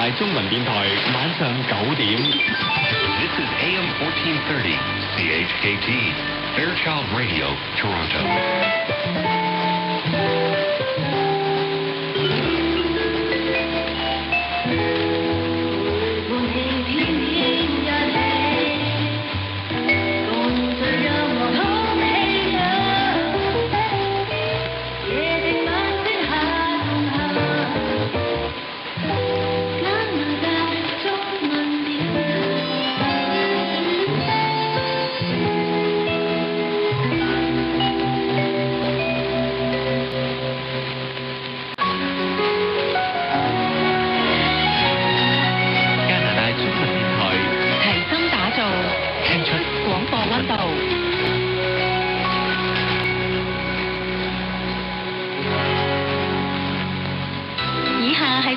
大中文電台晚上9點。This is AM 1430 CHKT Fairchild Radio Toronto。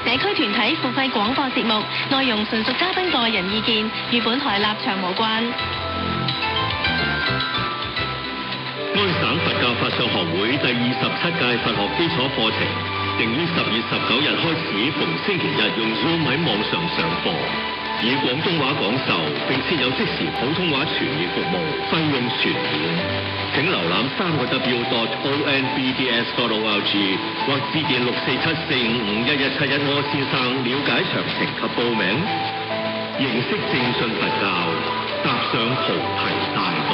社區團體付費廣播節目，內容純屬嘉賓個人意見，與本台立場無關。安省佛教法相學會第27屆佛學基礎課程，定於10月19日開始，逢星期日用 Zoom 喺網上上課，以廣東話講授，並設有即時普通話傳譯服務，費用全免。請瀏覽3w.onbds.org 或致電647-455-1171柯先生了解詳情及報名。認識正信佛教，踏上菩提大道。